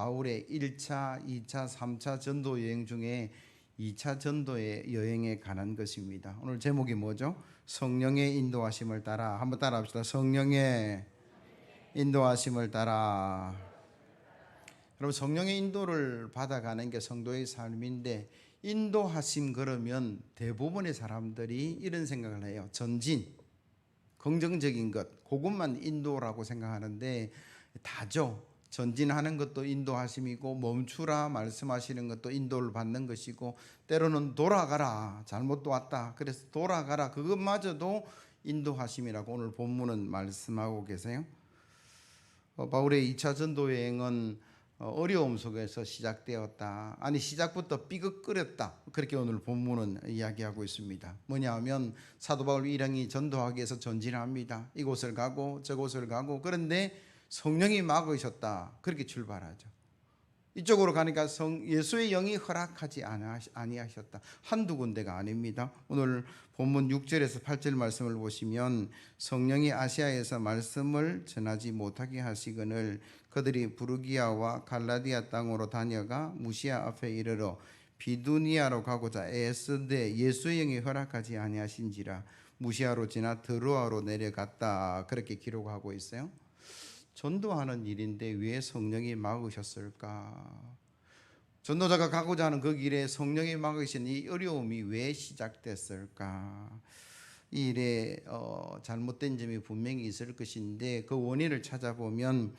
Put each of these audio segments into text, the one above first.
바울의 1차, 2차, 3차 전도 여행 중에 2차 전도의 여행에 관한 것입니다. 오늘 제목이 뭐죠? 성령의 인도하심을 따라. 한번 따라 합시다. 성령의 인도하심을 따라. 여러분, 성령의 인도를 받아가는 게 성도의 삶인데, 인도하심 그러면 대부분의 사람들이 이런 생각을 해요. 전진, 긍정적인 것, 그것만 인도라고 생각하는데 다죠. 전진하는 것도 인도하심이고, 멈추라 말씀하시는 것도 인도를 받는 것이고, 때로는 돌아가라, 잘못 왔다, 그래서 돌아가라, 그것마저도 인도하심이라고 오늘 본문은 말씀하고 계세요. 바울의 2차 전도 여행은 어려움 속에서 시작되었다. 아니, 시작부터 삐걱거렸다. 그렇게 오늘 본문은 이야기하고 있습니다. 뭐냐 하면 사도 바울 일행이 전도하기 위해서 전진합니다. 이곳을 가고 저곳을 가고, 그런데 성령이 막으셨다. 그렇게 출발하죠. 이쪽으로 가니까 예수의 영이 허락하지 아니하셨다. 한두 군데가 아닙니다. 오늘 본문 6절에서 8절 말씀을 보시면, 성령이 아시아에서 말씀을 전하지 못하게 하시거늘 그들이 부르기아와 갈라디아 땅으로 다녀가 무시아 앞에 이르러 비두니아로 가고자 애쓰되 예수의 영이 허락하지 아니하신지라 무시아로 지나 드로아로 내려갔다. 그렇게 기록하고 있어요. 전도하는 일인데 왜 성령이 막으셨을까? 전도자가 가고자 하는 그 길에 성령이 막으신 이 어려움이 왜 시작됐을까? 이 일에 잘못된 점이 분명히 있을 것인데, 그 원인을 찾아보면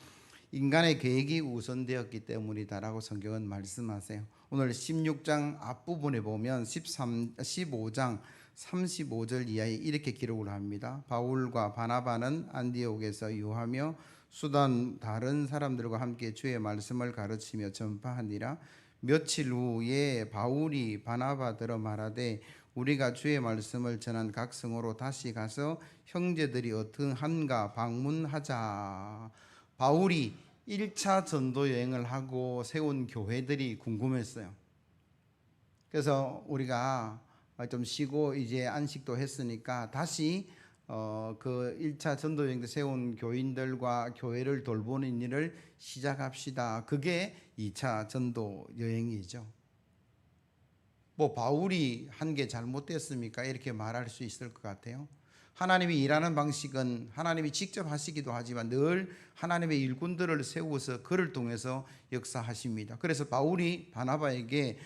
인간의 계획이 우선되었기 때문이다라고 성경은 말씀하세요. 오늘 16장 앞부분에 보면 15장 35절 이하에 이렇게 기록을 합니다. 바울과 바나바는 안디옥에서 유하며 수단 다른 사람들과 함께 주의 말씀을 가르치며 전파하니라. 며칠 후에 바울이 바나바더러 말하되 우리가 주의 말씀을 전한 각 성으로 다시 가서 형제들이 어떠한가 방문하자. 바울이 1차 전도 여행을 하고 세운 교회들이 궁금했어요. 그래서 우리가 좀 쉬고 이제 안식도 했으니까 다시 그 1차 전도 여행 때 세운 교인들과 교회를 돌보는 일을 시작합시다. 그게 2차 전도 여행이죠. 뭐 바울이 한 게 잘못됐습니까? 이렇게 말할 수 있을 것 같아요. 하나님이 일하는 방식은 하나님이 직접 하시기도 하지만 늘 하나님의 일꾼들을 세워서 그를 통해서 역사하십니다. 그래서 바울이 바나바에게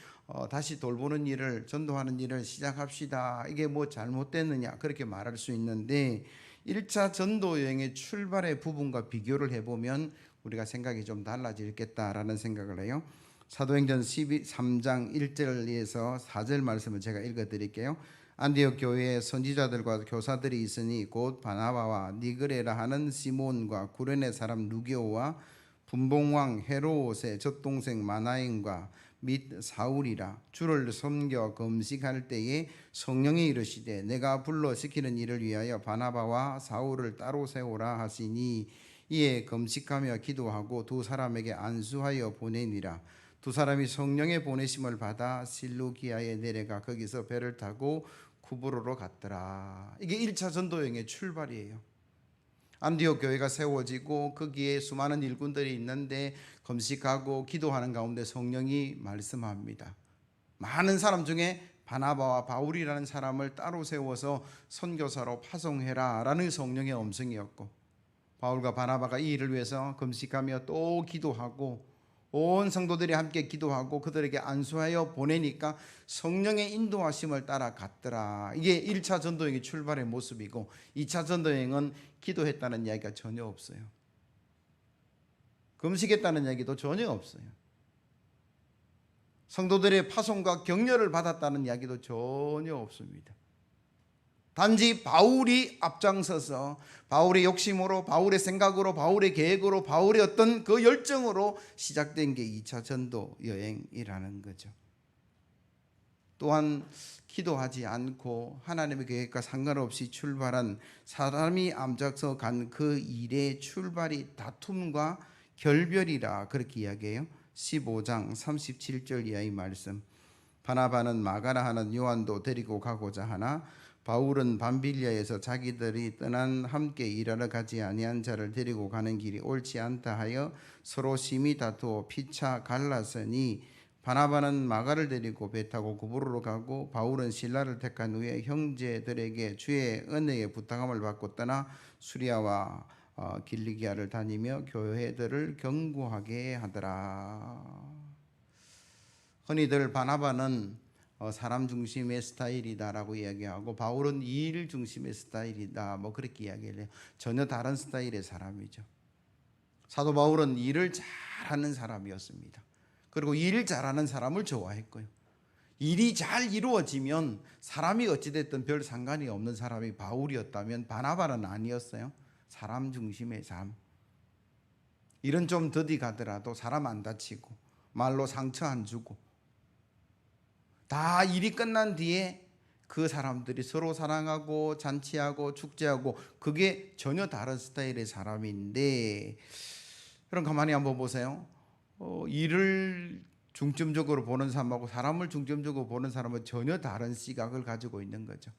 다시 돌보는 일을, 전도하는 일을 시작합시다. 이게 뭐 잘못됐느냐 그렇게 말할 수 있는데, 1차 전도 여행의 출발의 부분과 비교를 해보면 우리가 생각이 좀 달라지겠다라는 생각을 해요. 사도행전 13장 1절에서 4절 말씀을 제가 읽어드릴게요. 안디옥 교회에 선지자들과 교사들이 있으니 곧 바나바와 니그레라 하는 시몬과 구레네 사람 루기오와 분봉왕 헤로옷의 젖동생 마나인과 및 사울이라. 주를 섬겨 금식할 때에 성령이 이르시되 내가 불러 시키는 일을 위하여 바나바와 사울을 따로 세우라 하시니, 이에 금식하며 기도하고 두 사람에게 안수하여 보내니라. 두 사람이 성령의 보내심을 받아 실루기아에 내려가 거기서 배를 타고 쿠브로로 갔더라. 이게 1차 전도여행의 출발이에요. 안디옥 교회가 세워지고 거기에 수많은 일꾼들이 있는데 금식하고 기도하는 가운데 성령이 말씀합니다. 많은 사람 중에 바나바와 바울이라는 사람을 따로 세워서 선교사로 파송해라 라는 성령의 음성이었고, 바울과 바나바가 이 일을 위해서 금식하며 또 기도하고 온 성도들이 함께 기도하고 그들에게 안수하여 보내니까 성령의 인도하심을 따라 갔더라. 이게 1차 전도여행의 출발의 모습이고, 2차 전도여행은 기도했다는 이야기가 전혀 없어요. 금식했다는 이야기도 전혀 없어요. 성도들의 파송과 격려를 받았다는 이야기도 전혀 없습니다. 단지 바울이 앞장서서 바울의 욕심으로, 바울의 생각으로, 바울의 계획으로, 바울의 어떤 그 열정으로 시작된 게 2차 전도 여행이라는 거죠. 또한 기도하지 않고 하나님의 계획과 상관없이 출발한, 사람이 앞장서 간 그 일의 출발이 다툼과 결별이라 그렇게 이야기해요. 15장 37절 이하의 말씀. 바나바는 마가라 하는 요한도 데리고 가고자 하나 바울은 밤빌리아에서 자기들이 떠난 함께 일하러 가지 아니한 자를 데리고 가는 길이 옳지 않다 하여 서로 심히 다투어 피차 갈라서니 바나바는 마가를 데리고 배 타고 구부로로 가고 바울은 실라를 택한 후에 형제들에게 주의 은혜에 부탁함을 받고 떠나 수리아와 길리기아를 다니며 교회들을 경고하게 하더라. 흔히들 바나바는 사람 중심의 스타일이다라고 이야기하고 바울은 일 중심의 스타일이다 뭐 그렇게 이야기를 해요. 전혀 다른 스타일의 사람이죠. 사도 바울은 일을 잘하는 사람이었습니다. 그리고 일 잘하는 사람을 좋아했고요. 일이 잘 이루어지면 사람이 어찌됐든 별 상관이 없는 사람이 바울이었다면 바나바는 아니었어요. 사람 중심의 삶. 일은 좀 더디 가더라도 사람 안 다치고 말로 상처 안 주고 다 일이 끝난 뒤에 그 사람들이 서로 사랑하고 잔치하고 축제하고 그게 전혀 다른 스타일의 사람인데 그럼 가만히 한번 보세요. 일을 중점적으로 보는 사람하고 사람을 중점적으로 보는 사람은 전혀 다른 시각을 가지고 있는 거죠.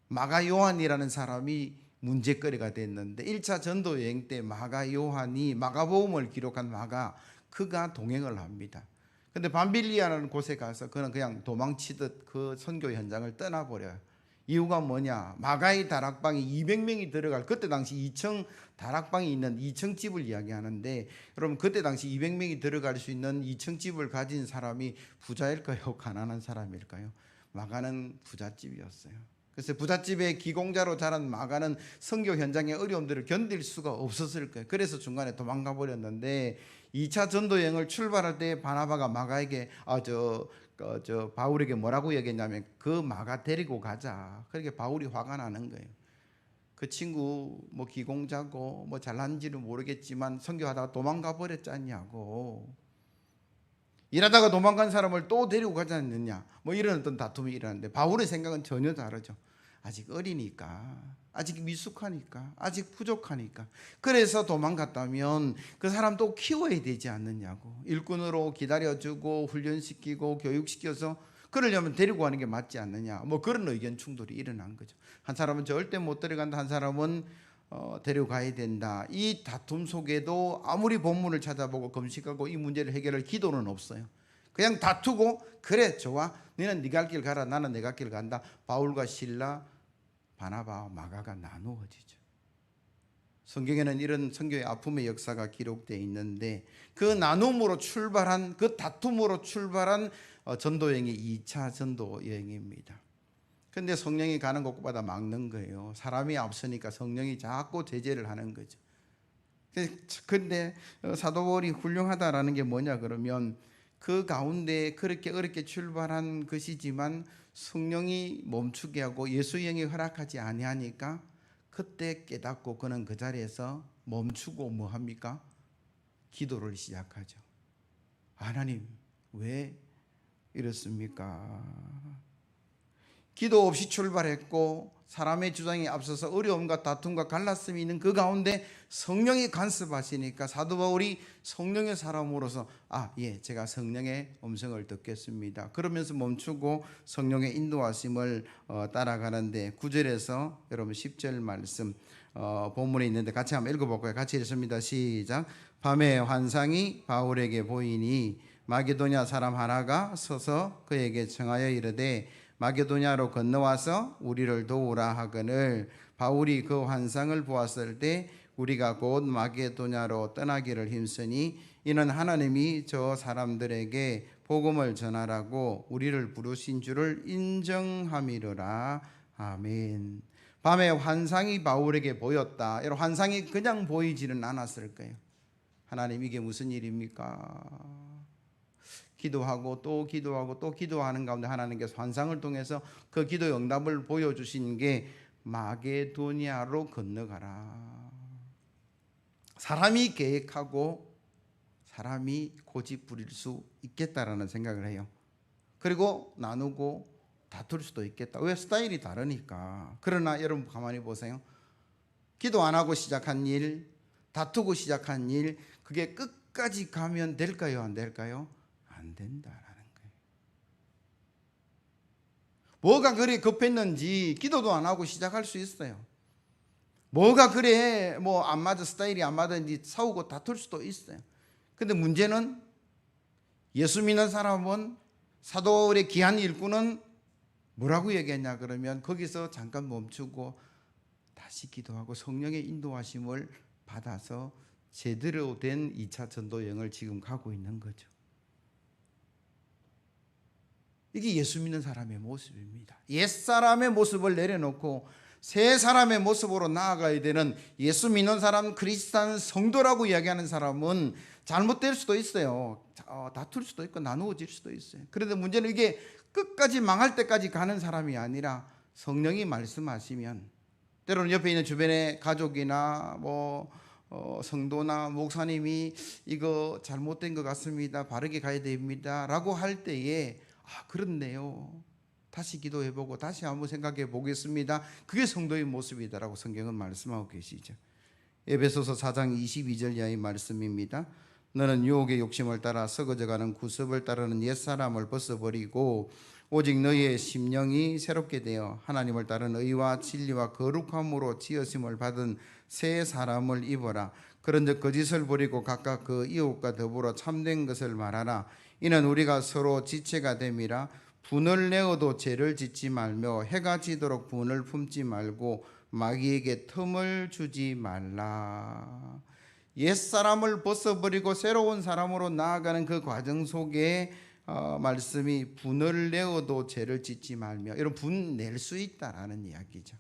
마가 요한이라는 사람이 문제거리가 됐는데 1차 전도 여행 때 마가 요한이 마가복음을 기록한 마가 그가 동행을 합니다. 근데 밤빌리아라는 곳에 가서 그는 그냥 도망치듯 그 선교 현장을 떠나버려요. 이유가 뭐냐? 마가의 다락방이 200명이 들어갈 그때 당시 2층 다락방이 있는 2층 집을 이야기하는데 여러분 그때 당시 200명이 들어갈 수 있는 2층 집을 가진 사람이 부자일까요? 가난한 사람일까요? 마가는 부잣집이었어요. 그래서 부잣집의 기공자로 자란 마가는 선교 현장의 어려움들을 견딜 수가 없었을 거예요. 그래서 중간에 도망가 버렸는데 2차 전도 여행을 출발할 때 바나바가 마가에게 바울에게 뭐라고 얘기했냐면 그 마가 데리고 가자. 그렇게 바울이 화가 나는 거예요. 그 친구 뭐 기공자고 뭐 잘난지는 모르겠지만 선교하다가 도망가 버렸지 않냐고. 일하다가 도망간 사람을 또 데리고 가지 않느냐 뭐 이런 어떤 다툼이 일어나는데 바울의 생각은 전혀 다르죠. 아직 어리니까 아직 미숙하니까 아직 부족하니까 그래서 도망갔다면 그 사람 또 키워야 되지 않느냐고. 일꾼으로 기다려주고 훈련시키고 교육시켜서 그러려면 데리고 가는 게 맞지 않느냐 뭐 그런 의견 충돌이 일어난 거죠. 한 사람은 절대 못 데려간다, 한 사람은 데려가야 된다. 이 다툼 속에도 아무리 본문을 찾아보고 검식하고 이 문제를 해결할 기도는 없어요. 그냥 다투고 그래 좋아 너는 네 갈 길 가라 나는 내 갈 길 간다. 바울과 실라 바나바와 마가가 나누어지죠. 성경에는 이런 선교의 아픔의 역사가 기록되어 있는데 그 나눔으로 출발한 그 다툼으로 출발한 전도여행이 2차 전도여행입니다. 근데 성령이 가는 곳마다 막는 거예요. 사람이 앞서니까 성령이 자꾸 제재를 하는 거죠. 근데 사도 바울이 훌륭하다라는 게 뭐냐 그러면 그 가운데 그렇게 어렵게 출발한 것이지만 성령이 멈추게 하고 예수 여행이 허락하지 아니하니까 그때 깨닫고 그는 그 자리에서 멈추고 뭐 합니까? 기도를 시작하죠. 하나님 왜 이렇습니까? 기도 없이 출발했고 사람의 주장에 앞서서 어려움과 다툼과 갈라짐이 있는 그 가운데 성령이 간섭하시니까 사도 바울이 성령의 사람으로서 제가 성령의 음성을 듣겠습니다. 그러면서 멈추고 성령의 인도하심을 따라가는데 9절에서 여러분 10절 말씀 본문에 있는데 같이 한번 읽어볼까요? 같이 읽습니다. 시작. 밤에 환상이 바울에게 보이니 마게도냐 사람 하나가 서서 그에게 청하여 이르되 마게도냐로 건너와서 우리를 도우라 하거늘 바울이 그 환상을 보았을 때 우리가 곧 마게도냐로 떠나기를 힘쓰니 이는 하나님이 저 사람들에게 복음을 전하라고 우리를 부르신 줄을 인정함이로라. 아멘. 밤에 환상이 바울에게 보였다. 여러분 환상이 그냥 보이지는 않았을 거예요. 하나님 이게 무슨 일입니까? 기도하고 또 기도하고 또 기도하는 가운데 하나님께서 환상을 통해서 그 기도의 응답을 보여주신 게 마게도냐로 건너가라. 사람이 계획하고 사람이 고집 부릴 수 있겠다라는 생각을 해요. 그리고 나누고 다툴 수도 있겠다. 왜? 스타일이 다르니까. 그러나 여러분 가만히 보세요. 기도 안 하고 시작한 일, 다투고 시작한 일, 그게 끝까지 가면 될까요? 안 될까요? 안 된다라는 거예요. 뭐가 그리 급했는지 기도도 안 하고 시작할 수 있어요. 뭐가 그래 뭐 안 맞아, 스타일이 안 맞았는지 싸우고 다툴 수도 있어요. 근데 문제는 예수 믿는 사람은, 사도 바울의 귀한 일꾼은 뭐라고 얘기했냐 그러면 거기서 잠깐 멈추고 다시 기도하고 성령의 인도하심을 받아서 제대로 된 2차 전도 여행을 지금 가고 있는 거죠. 이게 예수 믿는 사람의 모습입니다. 옛사람의 모습을 내려놓고 새 사람의 모습으로 나아가야 되는, 예수 믿는 사람, 그리스도인 성도라고 이야기하는 사람은 잘못될 수도 있어요. 다툴 수도 있고 나누어질 수도 있어요. 그런데 문제는 이게 끝까지 망할 때까지 가는 사람이 아니라 성령이 말씀하시면, 때로는 옆에 있는 주변의 가족이나 성도나 목사님이 이거 잘못된 것 같습니다, 바르게 가야 됩니다 라고 할 때에 그렇네요, 다시 기도해보고 다시 한번 생각해 보겠습니다, 그게 성도의 모습이다라고 성경은 말씀하고 계시죠. 에베소서 4장 22절 이하의 말씀입니다. 너는 유혹의 욕심을 따라 썩어져가는 구습을 따르는 옛사람을 벗어버리고 오직 너희의 심령이 새롭게 되어 하나님을 따르는 의와 진리와 거룩함으로 지으심을 받은 새 사람을 입어라. 그런즉 거짓을 버리고 각각 그 이웃과 더불어 참된 것을 말하라. 이는 우리가 서로 지체가 됨이라. 분을 내어도 죄를 짓지 말며 해가 지도록 분을 품지 말고 마귀에게 틈을 주지 말라. 옛사람을 벗어버리고 새로운 사람으로 나아가는 그 과정 속에 말씀이 분을 내어도 죄를 짓지 말며, 이런 분 낼 수 있다라는 이야기죠.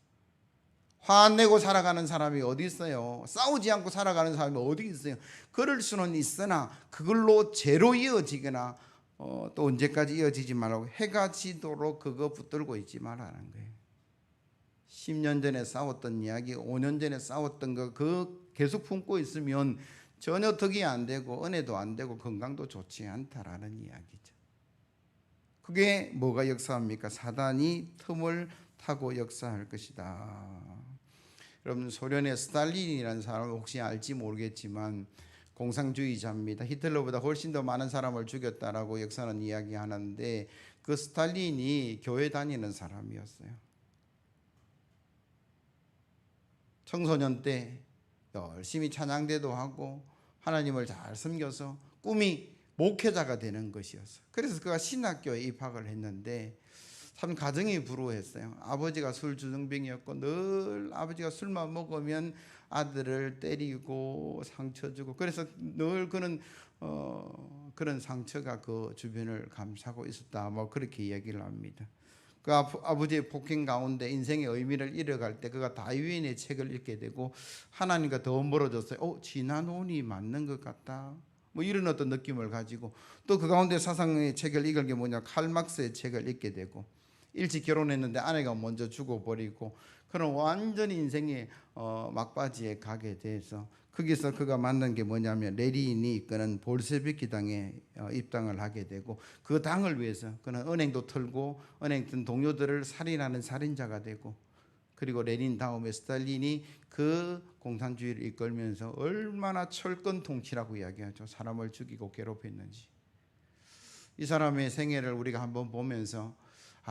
화 안 내고 살아가는 사람이 어디 있어요? 싸우지 않고 살아가는 사람이 어디 있어요? 그럴 수는 있으나 그걸로 죄로 이어지거나 또 언제까지 이어지지 말라고, 해가 지도록 그거 붙들고 있지 말라는 거예요. 10년 전에 싸웠던 이야기, 5년 전에 싸웠던 거 그 계속 품고 있으면 전혀 덕이 안 되고 은혜도 안 되고 건강도 좋지 않다라는 이야기죠. 그게 뭐가 역사합니까? 사단이 틈을 타고 역사할 것이다. 여러분, 소련의 스탈린이라는 사람을 혹시 알지 모르겠지만 공산주의자입니다. 히틀러보다 훨씬 더 많은 사람을 죽였다라고 역사는 이야기하는데, 그 스탈린이 교회 다니는 사람이었어요. 청소년 때 열심히 찬양대도 하고 하나님을 잘 섬겨서 꿈이 목회자가 되는 것이었어요. 그래서 그가 신학교에 입학을 했는데 참 가정이 불우했어요. 아버지가 술주정뱅이였고 늘 아버지가 술만 먹으면 아들을 때리고 상처 주고, 그래서 늘 그는 그런 상처가 그 주변을 감싸고 있었다, 그렇게 이야기를 합니다. 그 아버지의 폭행 가운데 인생의 의미를 잃어갈 때 그가 다윈의 책을 읽게 되고 하나님과 더 멀어졌어요. 지난 운이 맞는 것 같다, 이런 어떤 느낌을 가지고, 또 그 가운데 사상의 책을 읽은 게 뭐냐, 칼막스의 책을 읽게 되고, 일찍 결혼했는데 아내가 먼저 죽어버리고 그런 완전히 인생의 막바지에 가게 돼서, 거기서 그가 만난 게 뭐냐면 레닌이 이끄는 볼셰비키 당에 입당을 하게 되고, 그 당을 위해서 그는 은행도 털고 은행 든 동료들을 살인하는 살인자가 되고, 그리고 레닌 다음에 스탈린이 그 공산주의를 이끌면서 얼마나 철권 통치라고 이야기하죠. 사람을 죽이고 괴롭혔는지. 이 사람의 생애를 우리가 한번 보면서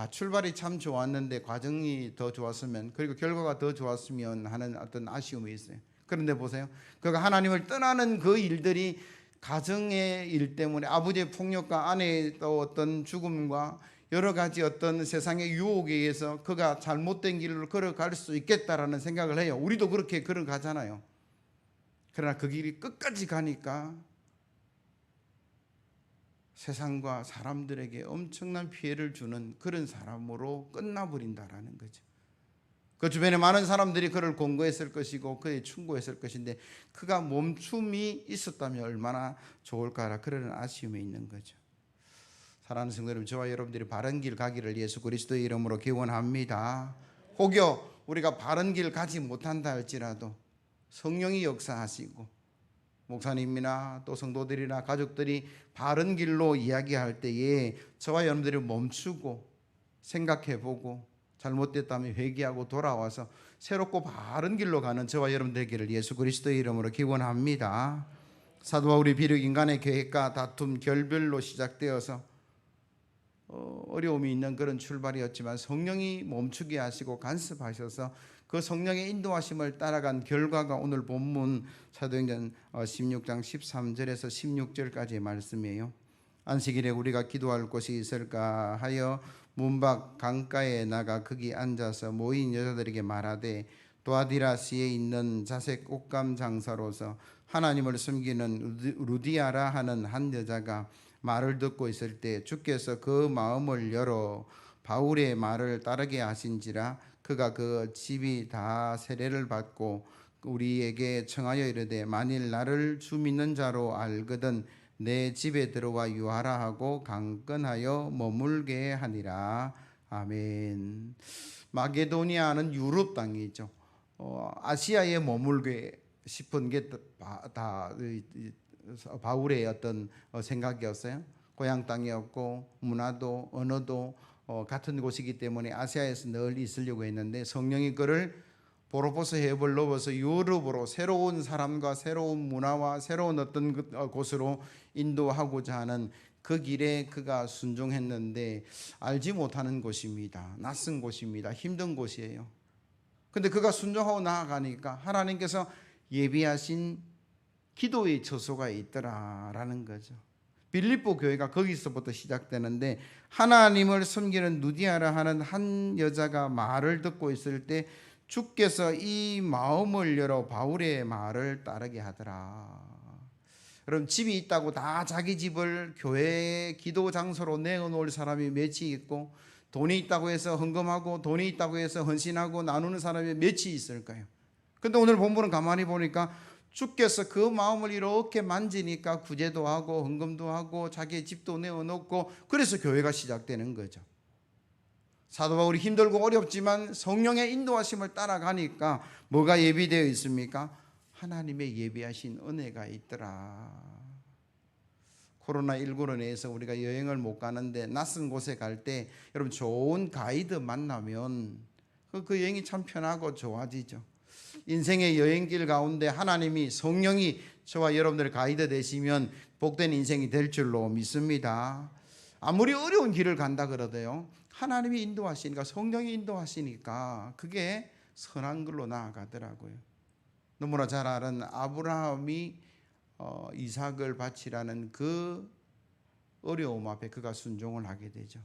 출발이 참 좋았는데 과정이 더 좋았으면, 그리고 결과가 더 좋았으면 하는 어떤 아쉬움이 있어요. 그런데 보세요, 그가 하나님을 떠나는 그 일들이 가정의 일 때문에, 아버지의 폭력과 아내의 또 어떤 죽음과 여러 가지 어떤 세상의 유혹에 의해서 그가 잘못된 길로 걸어갈 수 있겠다라는 생각을 해요. 우리도 그렇게 걸어가잖아요. 그러나 그 길이 끝까지 가니까 세상과 사람들에게 엄청난 피해를 주는 그런 사람으로 끝나버린다라는 거죠. 그 주변에 많은 사람들이 그를 공고했을 것이고 그에 충고했을 것인데, 그가 멈춤이 있었다면 얼마나 좋을까라, 그런 아쉬움이 있는 거죠. 사랑하는 성도 여러분, 저와 여러분들이 바른 길 가기를 예수 그리스도의 이름으로 기원합니다. 혹여 우리가 바른 길 가지 못한다 할지라도 성령이 역사하시고 목사님이나 또 성도들이나 가족들이 바른 길로 이야기할 때에 저와 여러분들이 멈추고 생각해보고 잘못됐다면 회개하고 돌아와서 새롭고 바른 길로 가는 저와 여러분 되기를 예수 그리스도의 이름으로 기원합니다. 사도 바울이 비록 인간의 계획과 다툼, 결별로 시작되어서 어려움이 있는 그런 출발이었지만 성령이 멈추게 하시고 간섭하셔서 그 성령의 인도하심을 따라간 결과가 오늘 본문 사도행전 16장 13절에서 16절까지의 말씀이에요. 안식일에 우리가 기도할 곳이 있을까 하여 문밖 강가에 나가 거기 앉아서 모인 여자들에게 말하되 도아디라시에 있는 자색 옷감 장사로서 하나님을 섬기는 루디아라 하는 한 여자가 말을 듣고 있을 때 주께서 그 마음을 열어 바울의 말을 따르게 하신지라 그가 그 집이 다 세례를 받고 우리에게 청하여 이르되 만일 나를 주 믿는 자로 알거든 내 집에 들어와 유하라 하고 강건하여 머물게 하니라. 아멘. 마게도니아는 유럽 땅이죠. 아시아에 머물게 싶은 게 다 바울의 어떤 생각이었어요. 고향 땅이었고 문화도 언어도 같은 곳이기 때문에 아시아에서 늘 있으려고 했는데 성령이 그를 보로포스 해협을 넘어서 유럽으로 새로운 사람과 새로운 문화와 새로운 어떤 곳으로 인도하고자 하는 그 길에 그가 순종했는데 알지 못하는 곳입니다. 낯선 곳입니다. 힘든 곳이에요. 근데 그가 순종하고 나아가니까 하나님께서 예비하신 기도의 처소가 있더라라는 거죠. 빌립보 교회가 거기서부터 시작되는데 하나님을 섬기는 누디아라 하는 한 여자가 말을 듣고 있을 때 주께서 이 마음을 열어 바울의 말을 따르게 하더라. 여러분 집이 있다고 다 자기 집을 교회 기도 장소로 내어놓을 사람이 몇이 있고 돈이 있다고 해서 헌금하고 돈이 있다고 해서 헌신하고 나누는 사람이 몇이 있을까요? 근데 오늘 본문은 가만히 보니까 주께서 그 마음을 이렇게 만지니까 구제도 하고 헌금도 하고 자기의 집도 내어놓고 그래서 교회가 시작되는 거죠. 사도 바울이 힘들고 어렵지만 성령의 인도하심을 따라가니까 뭐가 예비되어 있습니까? 하나님의 예비하신 은혜가 있더라. 코로나19로 인해서 우리가 여행을 못 가는데 낯선 곳에 갈 때 여러분 좋은 가이드 만나면 그 여행이 참 편하고 좋아지죠. 인생의 여행길 가운데 하나님이 성령이 저와 여러분들 가이드 되시면 복된 인생이 될 줄로 믿습니다. 아무리 어려운 길을 간다 그러도요 하나님이 인도하시니까 성령이 인도하시니까 그게 선한 길로 나아가더라고요. 너무나 잘 아는 아브라함이 이삭을 바치라는 그 어려움 앞에 그가 순종을 하게 되죠.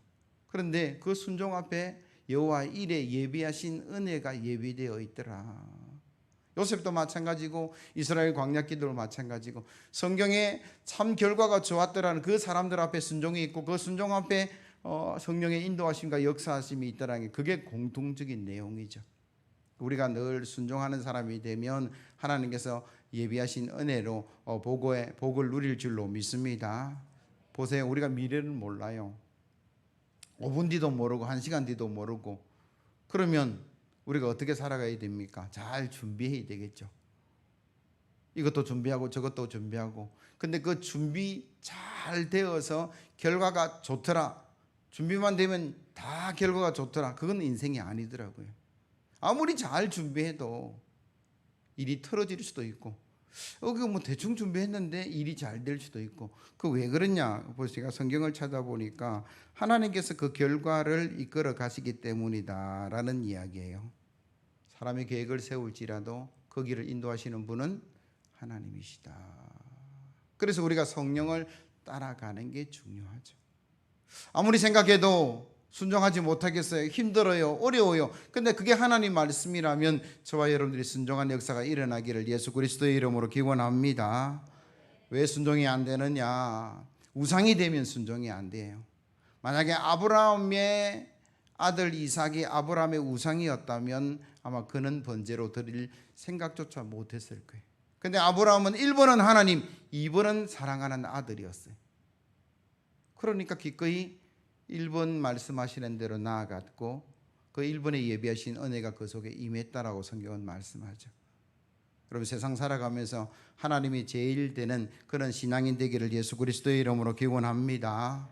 그런데 그 순종 앞에 여호와 일에 예비하신 은혜가 예비되어 있더라. 요셉도 마찬가지고 이스라엘 광야 기도도 마찬가지고 성경에 참 결과가 좋았더라는 그 사람들 앞에 순종이 있고 그 순종 앞에 성령의 인도하심과 역사하심이 있더라는 게 그게 공통적인 내용이죠. 우리가 늘 순종하는 사람이 되면 하나님께서 예비하신 은혜로 복을 누릴 줄로 믿습니다. 보세요. 우리가 미래를 몰라요. 5분 뒤도 모르고 1시간 뒤도 모르고 그러면 우리가 어떻게 살아가야 됩니까? 잘 준비해야 되겠죠. 이것도 준비하고 저것도 준비하고 근데 그 준비 잘 되어서 결과가 좋더라. 준비만 되면 다 결과가 좋더라. 그건 인생이 아니더라고요. 아무리 잘 준비해도 일이 틀어질 수도 있고 그거 뭐 대충 준비했는데 일이 잘 될 수도 있고 그 왜 그러냐 제가 성경을 찾아보니까 하나님께서 그 결과를 이끌어 가시기 때문이다라는 이야기예요. 사람의 계획을 세울지라도 그 길을 인도하시는 분은 하나님이시다. 그래서 우리가 성령을 따라가는 게 중요하죠. 아무리 생각해도 순종하지 못하겠어요. 힘들어요. 어려워요. 근데 그게 하나님 말씀이라면 저와 여러분들이 순종한 역사가 일어나기를 예수 그리스도의 이름으로 기원합니다. 왜 순종이 안 되느냐? 우상이 되면 순종이 안 돼요. 만약에 아브라함의 아들 이삭이 아브라함의 우상이었다면 아마 그는 번제로 드릴 생각조차 못했을 거예요. 근데 아브라함은 1번은 하나님, 2번은 사랑하는 아들이었어요. 그러니까 기꺼이 1번 말씀하시는 대로 나아갔고 그 1번에 예비하신 은혜가 그 속에 임했다라고 성경은 말씀하죠. 여러분 세상 살아가면서 하나님이 제일 되는 그런 신앙인 되기를 예수 그리스도의 이름으로 기원합니다.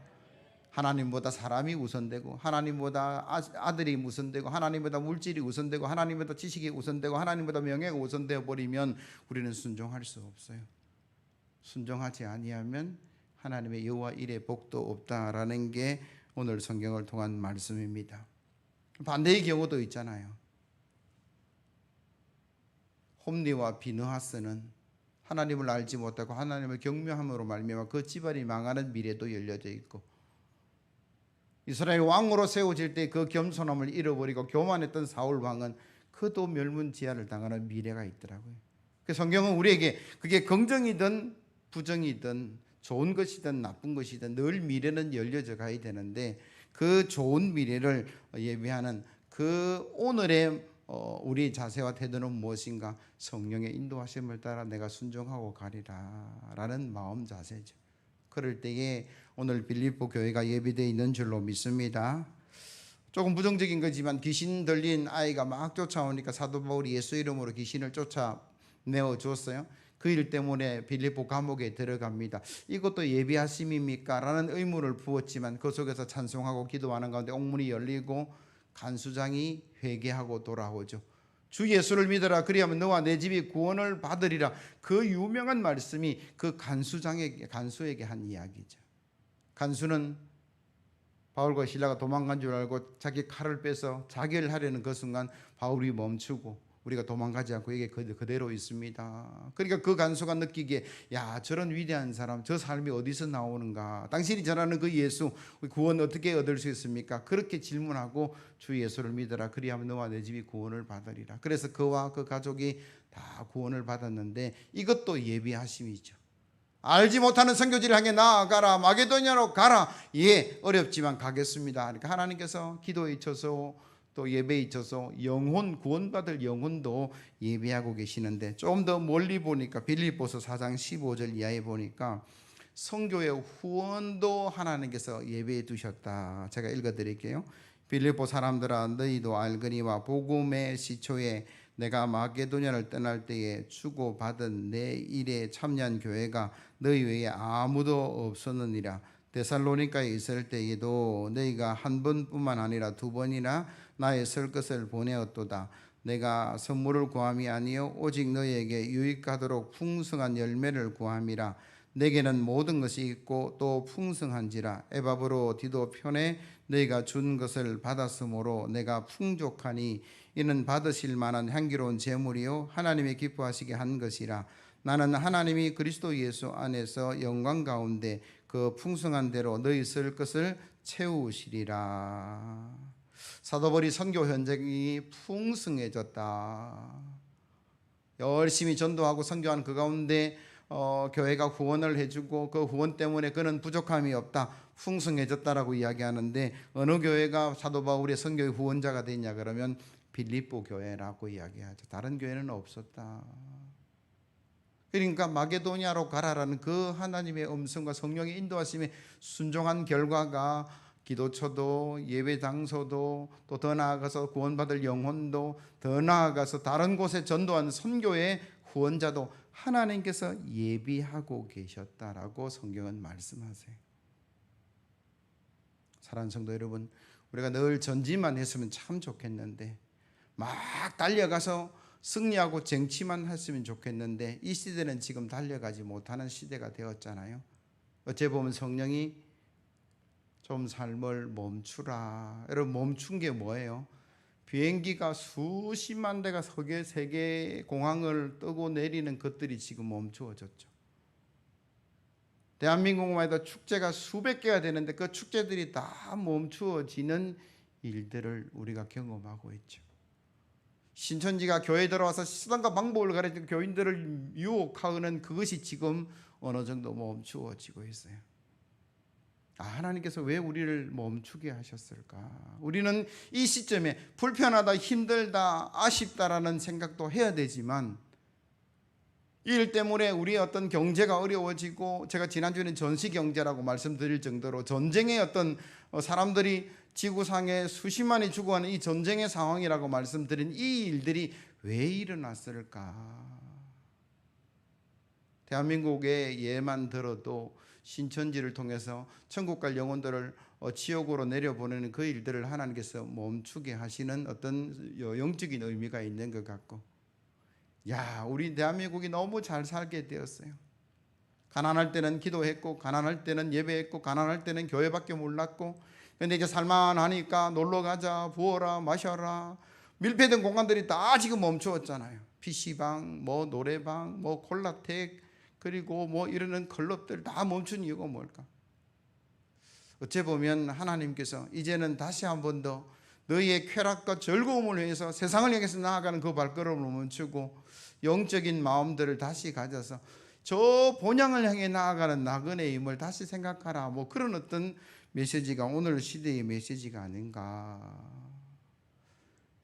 하나님보다 사람이 우선되고 하나님보다 아들이 우선되고 하나님보다 물질이 우선되고 하나님보다 지식이 우선되고 하나님보다 명예가 우선되어 버리면 우리는 순종할 수 없어요. 순종하지 아니하면 하나님의 여호와 일에 복도 없다라는 게 오늘 성경을 통한 말씀입니다. 반대의 경우도 있잖아요. 홈리와 비느하스는 하나님을 알지 못하고 하나님을 경멸함으로 말미암아 그 집안이 망하는 미래도 열려져 있고, 이스라엘 왕으로 세워질 때 그 겸손함을 잃어버리고 교만했던 사울 왕은 그도 멸문지하를 당하는 미래가 있더라고요. 그 성경은 우리에게 그게 긍정이든 부정이든 좋은 것이든 나쁜 것이든 늘 미래는 열려져 가야 되는데, 그 좋은 미래를 예비하는 그 오늘의 우리의 자세와 태도는 무엇인가? 성령의 인도하심을 따라 내가 순종하고 가리라 라는 마음 자세죠. 그럴 때에 오늘 빌립보 교회가 예비되어 있는 줄로 믿습니다. 조금 부정적인 거지만 귀신 들린 아이가 막 쫓아오니까 사도 바울이 예수 이름으로 귀신을 쫓아내어 주었어요. 그 일 때문에 빌립보 감옥에 들어갑니다. 이것도 예비하심입니까? 라는 의문을 부었지만 그 속에서 찬송하고 기도하는 가운데 옥문이 열리고 간수장이 회개하고 돌아오죠. 주 예수를 믿어라, 그리하면 너와 내 집이 구원을 받으리라. 그 유명한 말씀이 그 간수에게 한 이야기죠. 간수는 바울과 실라가 도망간 줄 알고 자기 칼을 빼서 자결 하려는 그 순간 바울이 멈추고 우리가 도망가지 않고 이게 그대로 있습니다. 그러니까 그 간수가 느끼기에, 야, 저런 위대한 사람, 저 삶이 어디서 나오는가? 당신이 전하는 그 예수, 구원 어떻게 얻을 수 있습니까? 그렇게 질문하고 주 예수를 믿어라, 그리하면 너와 내 집이 구원을 받으리라. 그래서 그와 그 가족이 다 구원을 받았는데, 이것도 예비하심이죠. 알지 못하는 선교지를 향해 나아가라, 마게도냐로 가라. 예, 어렵지만 가겠습니다. 그러니까 하나님께서 기도에 있어서 또 예배에 있어서 영혼, 구원받을 영혼도 예배하고 계시는데, 좀 더 멀리 보니까 빌립보서 4장 15절 이하에 보니까 선교의 후원도 하나님께서 예배해 두셨다. 제가 읽어드릴게요. 빌립보 사람들아, 너희도 알거니와 복음의 시초에 내가 마게도냐를 떠날 때에 주고받은 내 일에 참여한 교회가 너희 외에 아무도 없었느니라. 데살로니가에 있을 때에도 너희가 한 번뿐만 아니라 두 번이나 나의 설 것을 보내었도다. 내가 선물을 구함이 아니요 오직 너희에게 유익하도록 풍성한 열매를 구함이라. 내게는 모든 것이 있고 또 풍성한지라. 에바브로 디도 편에 너희가 준 것을 받았으므로 내가 풍족하니 이는 받으실 만한 향기로운 제물이요 하나님이 기뻐하시게 한 것이라. 나는 하나님이 그리스도 예수 안에서 영광 가운데 그 풍성한 대로 너희 쓸 것을 채우시리라. 사도 바울이 선교 현장이 풍성해졌다. 열심히 전도하고 선교한 그 가운데 교회가 후원을 해주고 그 후원 때문에 그는 부족함이 없다, 풍성해졌다라고 이야기하는데, 어느 교회가 사도 바울의 선교의 후원자가 됐냐 그러면 빌립보 교회라고 이야기하죠. 다른 교회는 없었다. 그러니까 마게도냐로 가라라는 그 하나님의 음성과 성령의 인도하심에 순종한 결과가 기도처도 예배 장소도 또 더 나아가서 구원받을 영혼도 더 나아가서 다른 곳에 전도한 선교의 후원자도 하나님께서 예비하고 계셨다라고 성경은 말씀하세요. 사랑하는 성도 여러분, 우리가 늘 전진만 했으면 참 좋겠는데, 막 달려가서 승리하고 쟁취만 했으면 좋겠는데, 이 시대는 지금 달려가지 못하는 시대가 되었잖아요. 어째 보면 성령이 좀 삶을 멈추라. 여러분, 멈춘 게 뭐예요? 비행기가 수십만 대가 세계 공항을 뜨고 내리는 것들이 지금 멈추어졌죠. 대한민국만 해도 축제가 수백 개가 되는데 그 축제들이 다 멈추어지는 일들을 우리가 경험하고 있죠. 신천지가 교회에 들어와서 수단과 방법을 가르치는 교인들을 유혹하는 그것이 지금 어느 정도 멈추어지고 있어요. 하나님께서 왜 우리를 멈추게 하셨을까? 우리는 이 시점에 불편하다, 힘들다, 아쉽다라는 생각도 해야 되지만, 이 일 때문에 우리의 어떤 경제가 어려워지고, 제가 지난주에는 전시경제라고 말씀드릴 정도로 전쟁의 어떤 사람들이 지구상에 수십만이 죽어가는 이 전쟁의 상황이라고 말씀드린 이 일들이 왜 일어났을까? 대한민국의 예만 들어도 신천지를 통해서 천국 갈 영혼들을 지옥으로 내려보내는 그 일들을 하나님께서 멈추게 하시는 어떤 영적인 의미가 있는 것 같고, 우리 대한민국이 너무 잘 살게 되었어요. 가난할 때는 기도했고, 가난할 때는 예배했고, 가난할 때는 교회밖에 몰랐고, 근데 이제 살만하니까 놀러 가자, 부어라, 마셔라. 밀폐된 공간들이 다 지금 멈추었잖아요. PC방, 뭐 노래방, 뭐 콜라텍, 그리고 뭐 이러는 클럽들 다 멈춘 이유가 뭘까? 어째 보면 하나님께서 이제는 다시 한 번 더 너희의 쾌락과 즐거움을 위해서 세상을 향해서 나아가는 그 발걸음을 멈추고 영적인 마음들을 다시 가져서 저 본향을 향해 나아가는 나그네의 힘을 다시 생각하라. 뭐 그런 어떤 메시지가 오늘 시대의 메시지가 아닌가.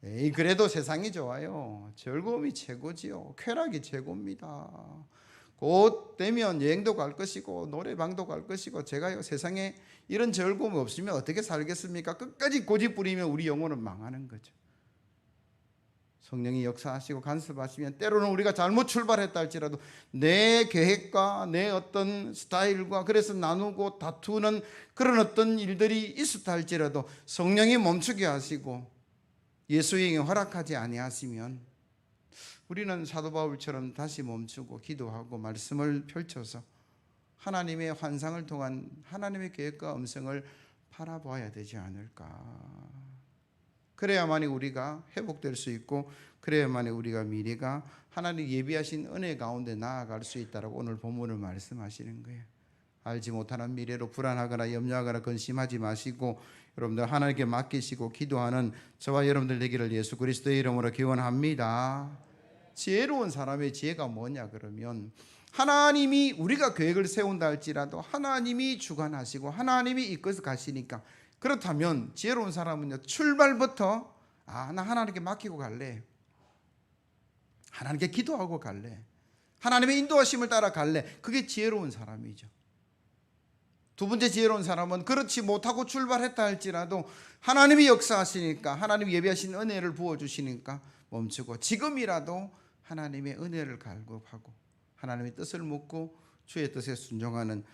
에이, 그래도 세상이 좋아요. 즐거움이 최고지요. 쾌락이 최고입니다. 곧 되면 여행도 갈 것이고 노래방도 갈 것이고, 제가요 세상에 이런 즐거움이 없으면 어떻게 살겠습니까? 끝까지 고집 부리면 우리 영혼은 망하는 거죠. 성령이 역사하시고 간섭하시면 때로는 우리가 잘못 출발했다 할지라도 내 계획과 내 어떤 스타일과 그래서 나누고 다투는 그런 어떤 일들이 있었다 할지라도 성령이 멈추게 하시고 예수에게 허락하지 아니하시면 우리는 사도 바울처럼 다시 멈추고 기도하고 말씀을 펼쳐서 하나님의 환상을 통한 하나님의 계획과 음성을 바라봐야 되지 않을까. 그래야만이 우리가 회복될 수 있고, 그래야만이 우리가 미래가 하나님 예비하신 은혜 가운데 나아갈 수 있다라고 오늘 본문을 말씀하시는 거예요. 알지 못하는 미래로 불안하거나 염려하거나 근심하지 마시고 여러분들 하나님께 맡기시고 기도하는 저와 여러분들 되기를 예수 그리스도의 이름으로 기원합니다. 지혜로운 사람의 지혜가 뭐냐 그러면, 하나님이 우리가 계획을 세운다 할지라도 하나님이 주관하시고 하나님이 이끌어 가시니까, 그렇다면 지혜로운 사람은요 출발부터 나 하나님께 맡기고 갈래, 하나님께 기도하고 갈래, 하나님의 인도하심을 따라 갈래. 그게 지혜로운 사람이죠. 두 번째 지혜로운 사람은 그렇지 못하고 출발했다 할지라도 하나님이 역사하시니까, 하나님이 예비하신 은혜를 부어주시니까 멈추고 지금이라도 하나님의 은혜를 갈급하고 하나님의 뜻을 묻고 주의 뜻에 순종하는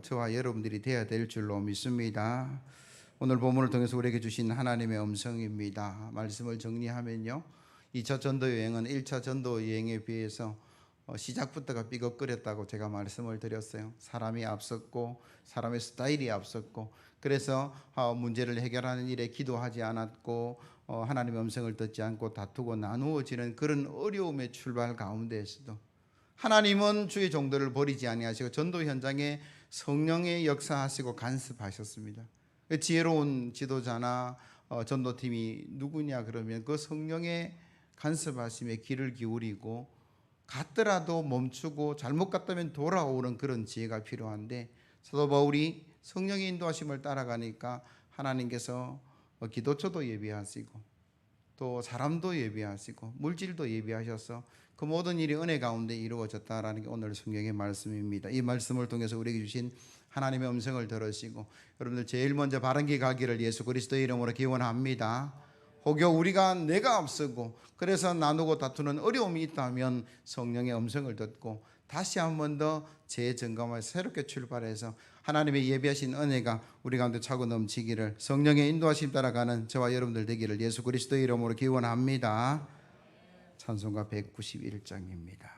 저와 여러분들이 되어야 될 줄로 믿습니다. 오늘 본문을 통해서 우리에게 주신 하나님의 음성입니다. 말씀을 정리하면요, 2차 전도 여행은 1차 전도 여행에 비해서 시작부터가 삐걱거렸다고 제가 말씀을 드렸어요. 사람이 앞섰고 사람의 스타일이 앞섰고, 그래서 문제를 해결하는 일에 기도하지 않았고 하나님의 음성을 듣지 않고 다투고 나누어지는 그런 어려움의 출발 가운데에서도 하나님은 주의 종들을 버리지 아니하시고 전도 현장에 성령의 역사하시고 간섭하셨습니다. 지혜로운 지도자나 전도팀이 누구냐 그러면 그 성령의 간섭하심에 귀를 기울이고 갔더라도 멈추고 잘못 갔다면 돌아오는 그런 지혜가 필요한데, 사도 바울이 성령의 인도하심을 따라가니까 하나님께서 기도처도 예비하시고 또 사람도 예비하시고 물질도 예비하셔서 그 모든 일이 은혜 가운데 이루어졌다라는 게 오늘 성경의 말씀입니다. 이 말씀을 통해서 우리에게 주신 하나님의 음성을 들으시고 여러분들 제일 먼저 바른 길 가기를 예수 그리스도의 이름으로 기원합니다. 혹여 우리가 내가 앞서고 그래서 나누고 다투는 어려움이 있다면 성령의 음성을 듣고 다시 한 번 더 재점검해서 새롭게 출발해서 하나님의 예비하신 은혜가 우리 가운데 차고 넘치기를, 성령의 인도하심 따라가는 저와 여러분들 되기를 예수 그리스도의 이름으로 기원합니다. 찬송가 191장입니다.